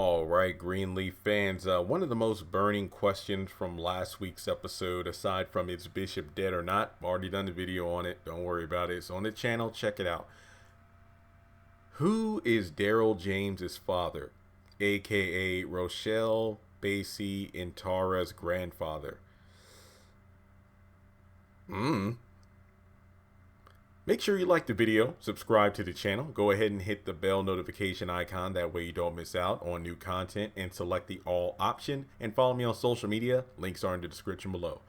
All right, Greenleaf fans. One of the most burning questions from last week's episode, aside from is Bishop dead or not, I've already done the video on it. Don't worry about it. It's on the channel. Check it out. Who is Darryl James's father, aka Rochelle Basie and Tara's grandfather? Make sure you like the video, subscribe to the channel, go ahead and hit the bell notification icon, that way you don't miss out on new content, and select the all option, and follow me on social media, links are in the description below.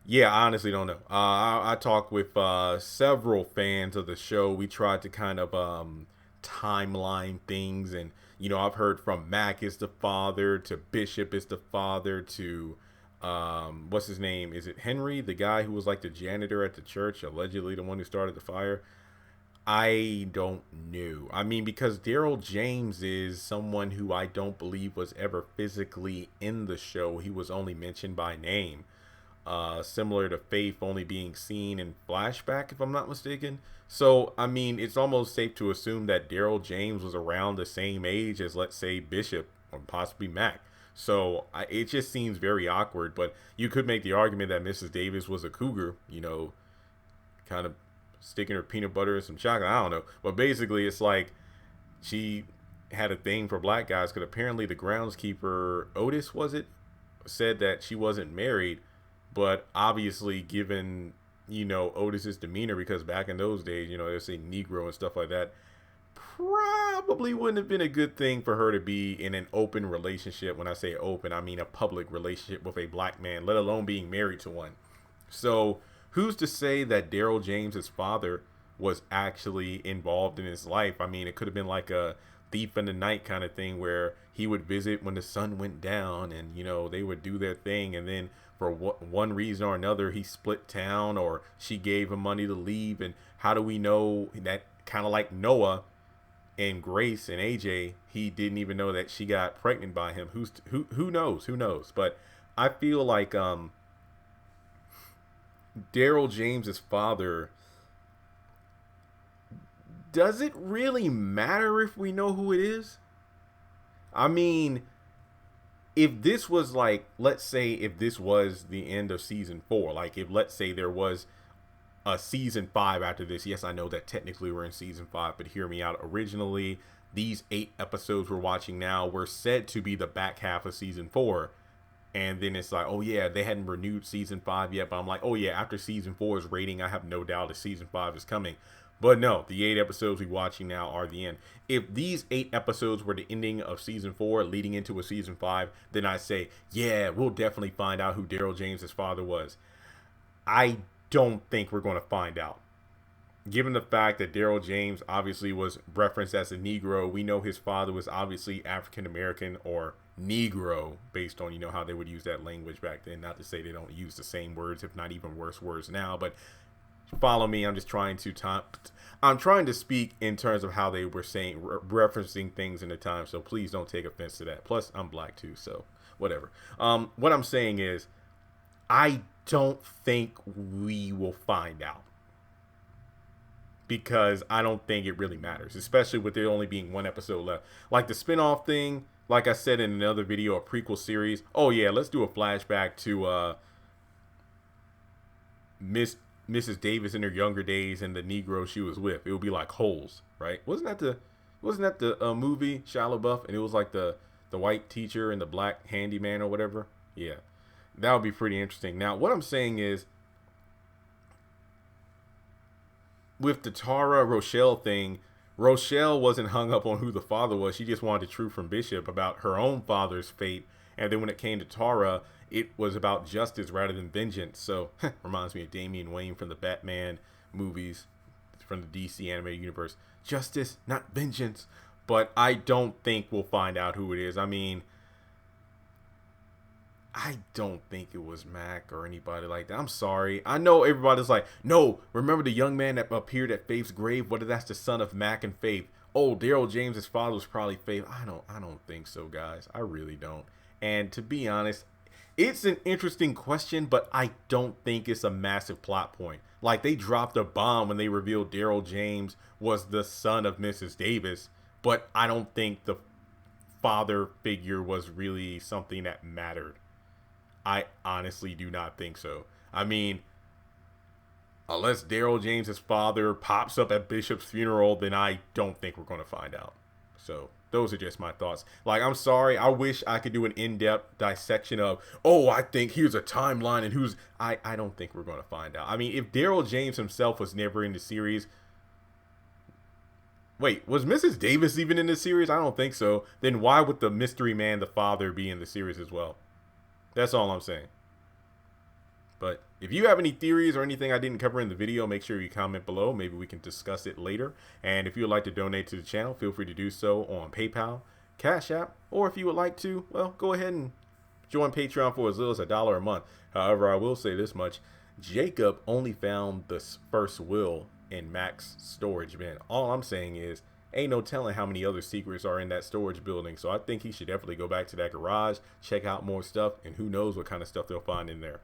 Yeah, I honestly don't know. I talked with several fans of the show. We tried to kind of timeline things, and I've heard from Mac is the father, to Bishop is the father, to what's his name? Is it Henry, the guy who was like the janitor at the church, allegedly the one who started the fire? I don't know. I mean, because Darryl James is someone who I don't believe was ever physically in the show. He was only mentioned by name. Similar to Faith only being seen in flashback, if I'm not mistaken. So, I mean, it's almost safe to assume that Darryl James was around the same age as, let's say, Bishop or possibly Mac. So it just seems very awkward, but you could make the argument that Mrs. Davis was a cougar, kind of sticking her peanut butter in some chocolate. I don't know. But basically, it's like she had a thing for black guys because apparently the groundskeeper, Otis, was it, said that she wasn't married. But obviously, given, Otis's demeanor, because back in those days, they say Negro and stuff like that, probably wouldn't have been a good thing for her to be in an open relationship. When I say open, I mean a public relationship with a black man, let alone being married to one. So who's to say that Darryl James's father was actually involved in his life? I mean, it could have been like a thief in the night kind of thing where he would visit when the sun went down and, they would do their thing. And then for one reason or another, he split town or she gave him money to leave. And how do we know that, kind of like Noah and Grace and AJ, he didn't even know that she got pregnant by him? Who knows? But I feel like Darryl James's father, does it really matter if we know who it is? I mean, if this was like, let's say if this was the end of season 4, like if let's say there was a season 5 after this. Yes, I know that technically we're in season 5, but hear me out. Originally, these 8 episodes we're watching now were said to be the back half of season 4. And then it's like, oh yeah, they hadn't renewed season 5 yet. But I'm like, oh yeah, after season 4's rating, I have no doubt that season 5 is coming. But no, the 8 episodes we're watching now are the end. If these 8 episodes were the ending of season 4 leading into a season 5, then I say, yeah, we'll definitely find out who Darryl James's father was. I don't think we're going to find out. Given the fact that Darryl James obviously was referenced as a Negro, we know his father was obviously African American or Negro, based on how they would use that language back then. Not to say they don't use the same words, if not even worse words now, but follow me. I'm just trying to speak in terms of how they were saying, referencing things in the time. So please don't take offense to that. Plus, I'm black too, so whatever. What I'm saying is, I don't think we will find out, because I don't think it really matters, especially with there only being 1 episode left. Like the spinoff thing, like I said in another video, a prequel series. Oh yeah, let's do a flashback to Mrs. Davis in her younger days and the Negro she was with. It would be like Holes, right? Wasn't that the movie Shia LaBeouf, and it was like the white teacher and the black handyman or whatever? Yeah. That would be pretty interesting. Now, what I'm saying is, with the Tara Rochelle thing, Rochelle wasn't hung up on who the father was. She just wanted the truth from Bishop about her own father's fate. And then when it came to Tara, it was about justice rather than vengeance. So, reminds me of Damian Wayne from the Batman movies, from the DC animated universe. Justice, not vengeance. But I don't think we'll find out who it is. I mean, I don't think it was Mac or anybody like that. I'm sorry. I know everybody's like, no, remember the young man that appeared at Faith's grave? What if that's the son of Mac and Faith? Oh, Darryl James's father was probably Faith. I don't think so, guys. I really don't. And to be honest, it's an interesting question, but I don't think it's a massive plot point. Like, they dropped a bomb when they revealed Darryl James was the son of Mrs. Davis, but I don't think the father figure was really something that mattered. I honestly do not think so. I mean, unless Darryl James's father pops up at Bishop's funeral, then I don't think we're going to find out. So those are just my thoughts. Like, I'm sorry. I wish I could do an in-depth dissection of, oh, I think here's a timeline and who's... I don't think we're going to find out. I mean, if Darryl James himself was never in the series... Wait, was Mrs. Davis even in the series? I don't think so. Then why would the mystery man, the father, be in the series as well? That's all I'm saying. But if you have any theories or anything I didn't cover in the video, make sure you comment below. Maybe we can discuss it later. And if you would like to donate to the channel, feel free to do so on PayPal, Cash App, or if you would like to, well, go ahead and join Patreon for as little as $1 a month. However, I will say this much. Jacob only found the first will in Mac's storage bin. All I'm saying is, ain't no telling how many other secrets are in that storage building. So I think he should definitely go back to that garage, check out more stuff, and who knows what kind of stuff they'll find in there.